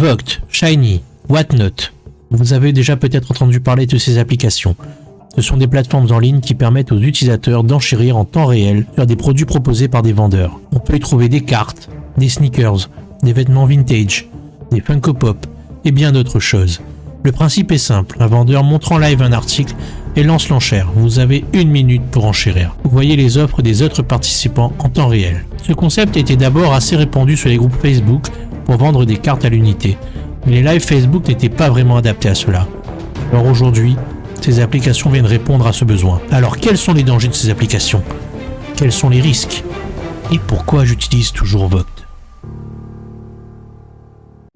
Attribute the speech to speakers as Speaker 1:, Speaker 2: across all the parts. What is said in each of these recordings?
Speaker 1: Vogt, Shiny, Whatnot. Vous avez déjà peut-être entendu parler de ces applications. Ce sont des plateformes en ligne qui permettent aux utilisateurs d'enchérir en temps réel sur des produits proposés par des vendeurs. On peut y trouver des cartes, des sneakers, des vêtements vintage, des Funko Pop et bien d'autres choses. Le principe est simple, un vendeur montre en live un article et lance l'enchère. Vous avez 1 minute pour enchérir. Vous voyez les offres des autres participants en temps réel. Ce concept était d'abord assez répandu sur les groupes Facebook pour vendre des cartes à l'unité. Mais les lives Facebook n'étaient pas vraiment adaptés à cela. Alors aujourd'hui, ces applications viennent répondre à ce besoin. Alors quels sont les dangers de ces applications? Quels sont les risques? Et pourquoi j'utilise toujours Vogt?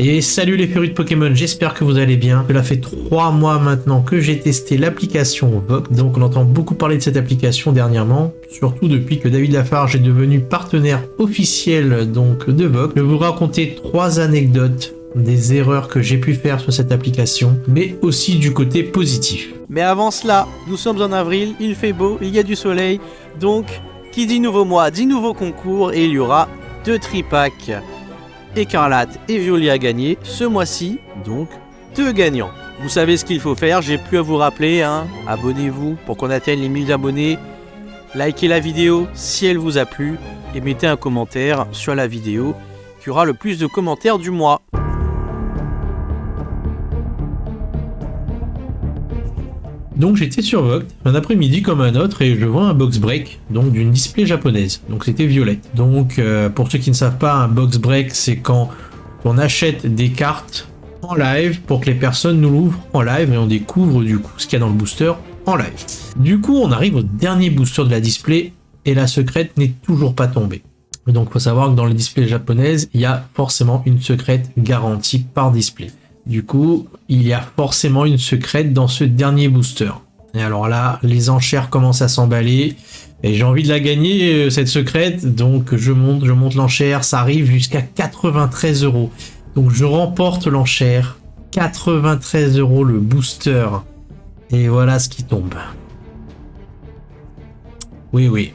Speaker 1: Et salut les férus de Pokémon, j'espère que vous allez bien. Cela fait 3 mois maintenant que j'ai testé l'application Vogt, donc on entend beaucoup parler de cette application dernièrement, surtout depuis que David Lafarge est devenu partenaire officiel donc de Vogt. Je vais vous raconter 3 anecdotes des erreurs que j'ai pu faire sur cette application, mais aussi du côté positif.
Speaker 2: Mais avant cela, nous sommes en avril, il fait beau, il y a du soleil, donc qui dit nouveau mois, dit nouveau concours, et il y aura 2 tripacks. Écarlate et violet à gagner ce mois-ci, donc 2 gagnants. Vous savez ce qu'il faut faire, j'ai plus à vous rappeler, hein. Abonnez-vous pour qu'on atteigne les 1000 abonnés, likez la vidéo si elle vous a plu et mettez un commentaire sur la vidéo qui aura le plus de commentaires du mois.
Speaker 1: Donc j'étais sur Vogt, un après-midi comme un autre, et je vois un box break, donc d'une display japonaise, donc c'était violet. Donc pour ceux qui ne savent pas, un box break c'est quand on achète des cartes en live pour que les personnes nous l'ouvrent en live et on découvre du coup ce qu'il y a dans le booster en live. Du coup on arrive au dernier booster de la display et la secrète n'est toujours pas tombée. Donc il faut savoir que dans les displays japonaises, il y a forcément une secrète garantie par display. Du coup, il y a forcément une secrète dans ce dernier booster. Et alors là, les enchères commencent à s'emballer. Et j'ai envie de la gagner, cette secrète. Donc je monte l'enchère. Ça arrive jusqu'à 93 €. Donc je remporte l'enchère. 93 € le booster. Et voilà ce qui tombe. Oui.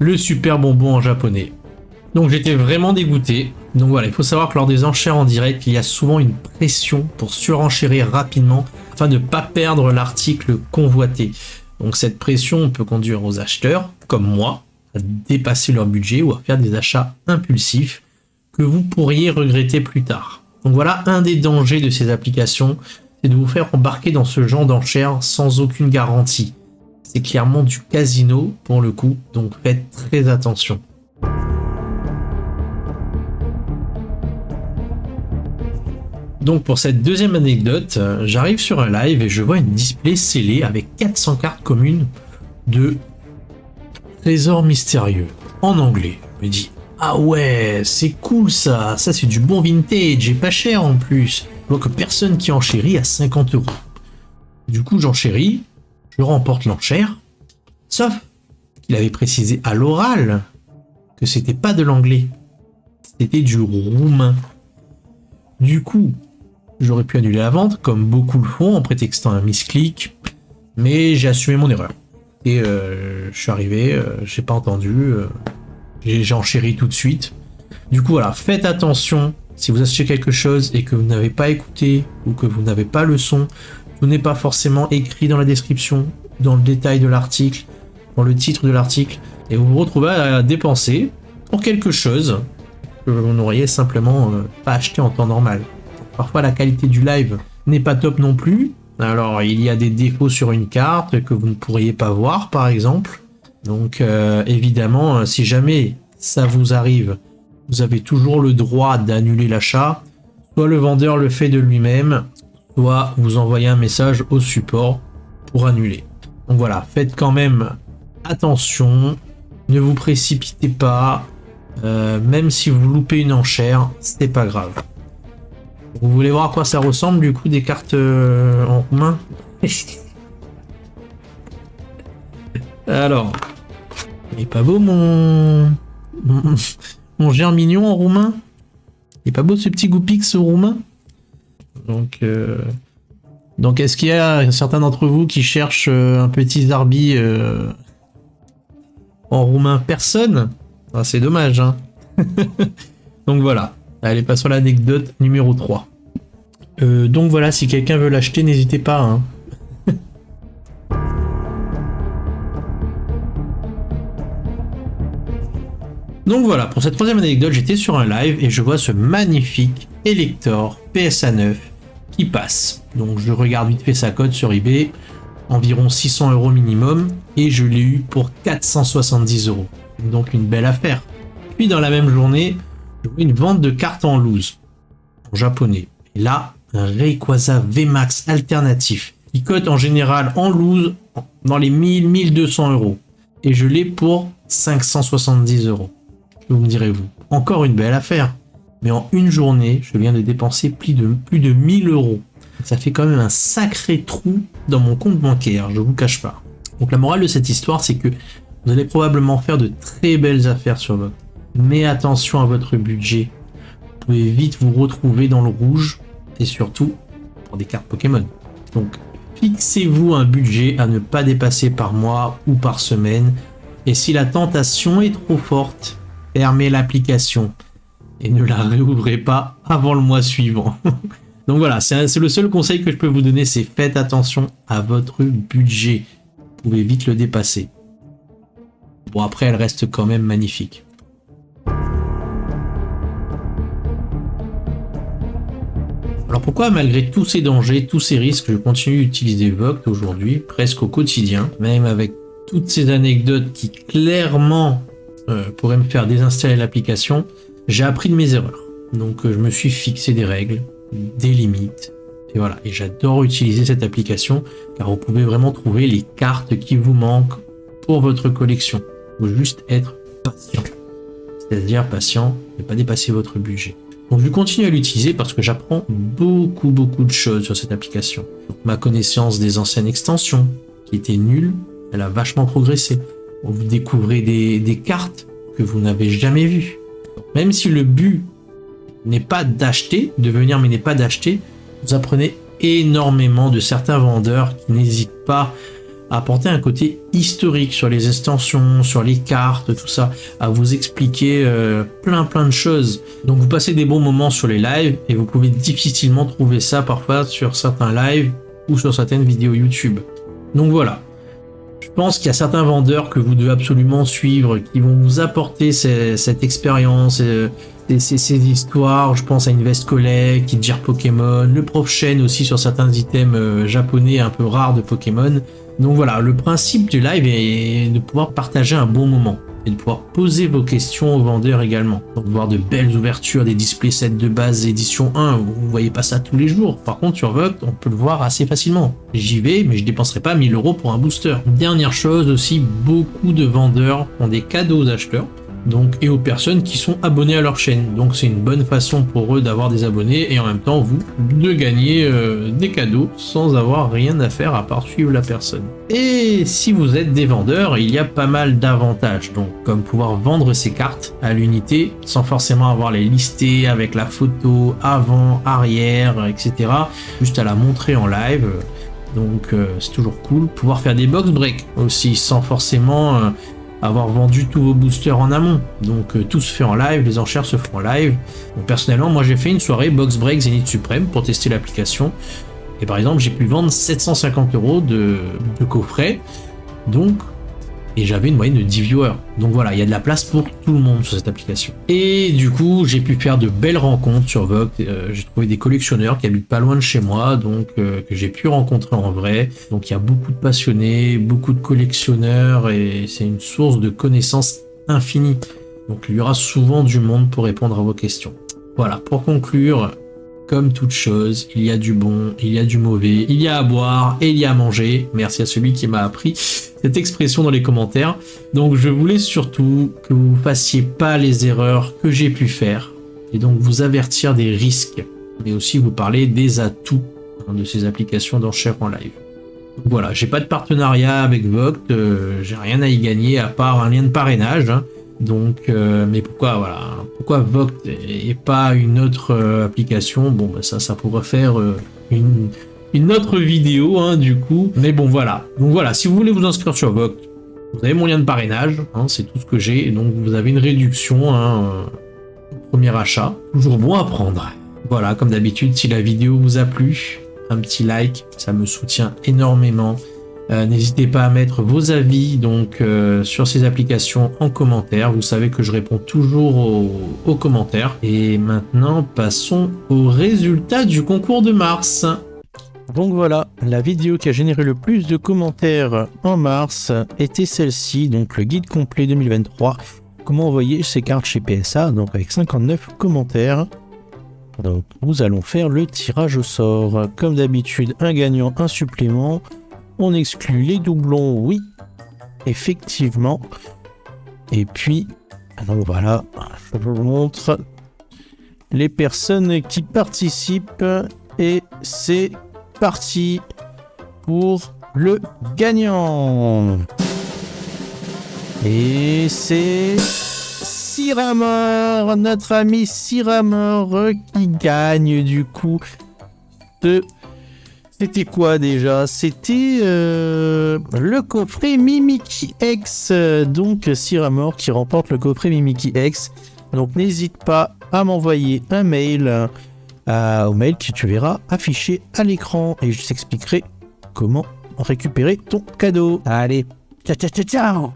Speaker 1: Le super bonbon en japonais. Donc j'étais vraiment dégoûté. Donc voilà, il faut savoir que lors des enchères en direct, il y a souvent une pression pour surenchérir rapidement afin de ne pas perdre l'article convoité. Donc cette pression peut conduire aux acheteurs, comme moi, à dépasser leur budget ou à faire des achats impulsifs que vous pourriez regretter plus tard. Donc voilà, un des dangers de ces applications, c'est de vous faire embarquer dans ce genre d'enchères sans aucune garantie. C'est clairement du casino pour le coup, donc faites très attention. Donc pour cette deuxième anecdote, j'arrive sur un live et je vois une display scellée avec 400 cartes communes de trésors mystérieux en anglais. Je me dis, ah ouais, c'est cool ça c'est du bon vintage et pas cher en plus. Je vois que personne qui enchérit à 50 €. Du coup j'enchéris, je remporte l'enchère, sauf qu'il avait précisé à l'oral que c'était pas de l'anglais, c'était du roumain. Du coup, j'aurais pu annuler la vente, comme beaucoup le font, en prétextant un misclick, mais j'ai assumé mon erreur. Et je suis arrivé, j'ai pas entendu, j'ai enchéri tout de suite. Du coup, voilà, faites attention, si vous achetez quelque chose et que vous n'avez pas écouté, ou que vous n'avez pas le son, tout n'est pas forcément écrit dans la description, dans le détail de l'article, dans le titre de l'article, et vous vous retrouvez à dépenser pour quelque chose que vous n'auriez simplement pas acheté en temps normal. Parfois la qualité du live n'est pas top non plus, alors il y a des défauts sur une carte que vous ne pourriez pas voir par exemple. Donc évidemment, si jamais ça vous arrive, vous avez toujours le droit d'annuler l'achat. Soit le vendeur le fait de lui-même, soit vous envoyez un message au support pour annuler. Donc voilà, faites quand même attention, ne vous précipitez pas. Même si vous loupez une enchère, c'est pas grave. Vous voulez voir à quoi ça ressemble du coup des cartes en roumain? Alors, il est pas beau mon germignon en roumain? Il est pas beau ce petit goupix roumain? Donc est-ce qu'il y a certains d'entre vous qui cherchent un petit Zarbi en roumain? Personne? Ah, c'est dommage, hein. Donc voilà. Allez, passons à l'anecdote numéro 3. Donc voilà, si quelqu'un veut l'acheter, n'hésitez pas. Hein. Donc voilà, pour cette troisième anecdote, j'étais sur un live et je vois ce magnifique Elector PSA 9 qui passe. Donc je regarde vite fait sa cote sur eBay, environ 600 € minimum, et je l'ai eu pour 470 €. Donc une belle affaire. Puis dans la même journée, je vois une vente de cartes en loose, en japonais. Et là, un Rayquaza VMAX alternatif, qui cote en général en loose dans les 1000-1200 €. Et je l'ai pour 570 €. Vous me direz-vous, encore une belle affaire. Mais en une journée, je viens de dépenser plus de 1000 €. Ça fait quand même un sacré trou dans mon compte bancaire, je vous cache pas. Donc la morale de cette histoire, c'est que vous allez probablement faire de très belles affaires sur Vogt. Mais attention à votre budget. Vous pouvez vite vous retrouver dans le rouge, et surtout pour des cartes Pokémon. Donc fixez-vous un budget à ne pas dépasser par mois ou par semaine. Et si la tentation est trop forte, fermez l'application et ne la réouvrez pas avant le mois suivant. Donc voilà, c'est le seul conseil que je peux vous donner, c'est faites attention à votre budget. Vous pouvez vite le dépasser. Bon, après, elle reste quand même magnifique. Alors pourquoi, malgré tous ces dangers, tous ces risques, je continue d'utiliser Vogt aujourd'hui, presque au quotidien, même avec toutes ces anecdotes qui clairement pourraient me faire désinstaller l'application? J'ai appris de mes erreurs. Donc je me suis fixé des règles, des limites, et voilà. Et j'adore utiliser cette application, car vous pouvez vraiment trouver les cartes qui vous manquent pour votre collection. Il faut juste être patient. C'est-à-dire patient, ne pas dépasser votre budget. Donc je continue à l'utiliser parce que j'apprends beaucoup de choses sur cette application. Donc, ma connaissance des anciennes extensions, qui étaient nulles, elle a vachement progressé. Vous découvrez des cartes que vous n'avez jamais vues. Donc, même si le but n'est pas d'acheter, de venir mais n'est pas d'acheter, vous apprenez énormément de certains vendeurs qui n'hésitent pas à apporter un côté historique sur les extensions, sur les cartes, tout ça, à vous expliquer plein de choses. Donc vous passez des bons moments sur les lives et vous pouvez difficilement trouver ça parfois sur certains lives ou sur certaines vidéos YouTube. Donc voilà. Je pense qu'il y a certains vendeurs que vous devez absolument suivre, qui vont vous apporter cette expérience, ces histoires. Je pense à Invest Collect, Kidjir Pokémon, le Prof Chain aussi sur certains items japonais un peu rares de Pokémon. Donc voilà, le principe du live est de pouvoir partager un bon moment et de pouvoir poser vos questions aux vendeurs également. Donc voir de belles ouvertures, des display sets de base édition 1, vous voyez pas ça tous les jours. Par contre sur Vogt, on peut le voir assez facilement. J'y vais, mais je dépenserai pas 1000 € pour un booster. Dernière chose aussi, beaucoup de vendeurs font des cadeaux aux acheteurs. Donc, et aux personnes qui sont abonnées à leur chaîne. Donc c'est une bonne façon pour eux d'avoir des abonnés et en même temps vous de gagner des cadeaux sans avoir rien à faire à part suivre la personne. Et si vous êtes des vendeurs, il y a pas mal d'avantages, donc comme pouvoir vendre ces cartes à l'unité sans forcément avoir les lister avec la photo avant, arrière, etc. Juste à la montrer en live. Donc c'est toujours cool. Pouvoir faire des box break aussi sans forcément avoir vendu tous vos boosters en amont. Donc tout se fait en live, les enchères se font en live. Donc personnellement, moi j'ai fait une soirée box break Zénith Suprême pour tester l'application. Et par exemple, j'ai pu vendre 750 € de coffret. Donc, et j'avais une moyenne de 10 viewers. Donc voilà, il y a de la place pour tout le monde sur cette application. Et du coup, j'ai pu faire de belles rencontres sur Vogt. J'ai trouvé des collectionneurs qui habitent pas loin de chez moi, donc que j'ai pu rencontrer en vrai. Donc il y a beaucoup de passionnés, beaucoup de collectionneurs, et c'est une source de connaissances infinie. Donc il y aura souvent du monde pour répondre à vos questions. Voilà, pour conclure, comme toute chose, il y a du bon, il y a du mauvais, il y a à boire et il y a à manger. Merci à celui qui m'a appris cette expression dans les commentaires. Donc je voulais surtout que vous ne fassiez pas les erreurs que j'ai pu faire et donc vous avertir des risques, mais aussi vous parler des atouts de ces applications d'enchères en live. Donc voilà, j'ai pas de partenariat avec Vogt, j'ai rien à y gagner à part un lien de parrainage. Donc, mais pourquoi Vogt et pas une autre application? Bon, bah ça pourrait faire une autre vidéo, hein, du coup. Mais bon, voilà. Donc voilà, si vous voulez vous inscrire sur Vogt, vous avez mon lien de parrainage, hein, c'est tout ce que j'ai. Donc vous avez une réduction, hein, premier achat, toujours bon à prendre. Voilà, comme d'habitude, si la vidéo vous a plu, un petit like, ça me soutient énormément. N'hésitez pas à mettre vos avis donc sur ces applications en commentaire. Vous savez que je réponds toujours aux commentaires. Et maintenant, passons aux résultats du concours de mars.
Speaker 2: Donc voilà, la vidéo qui a généré le plus de commentaires en mars était celle-ci, donc le guide complet 2023. Comment envoyer ses cartes chez PSA, donc avec 59 commentaires. Donc nous allons faire le tirage au sort. Comme d'habitude, un gagnant, un supplément. On exclut les doublons, oui, effectivement. Et puis, donc voilà, je vous montre les personnes qui participent. Et c'est parti pour le gagnant. Et c'est Siramor, notre ami Siramor qui gagne du coup de... C'était quoi déjà? C'était le coffret Mimikyu X. Donc Siramor qui remporte le coffret Mimikyu X. Donc n'hésite pas à m'envoyer un mail au mail que tu verras affiché à l'écran et je t'expliquerai comment récupérer ton cadeau. Allez, ciao ciao ciao ciao.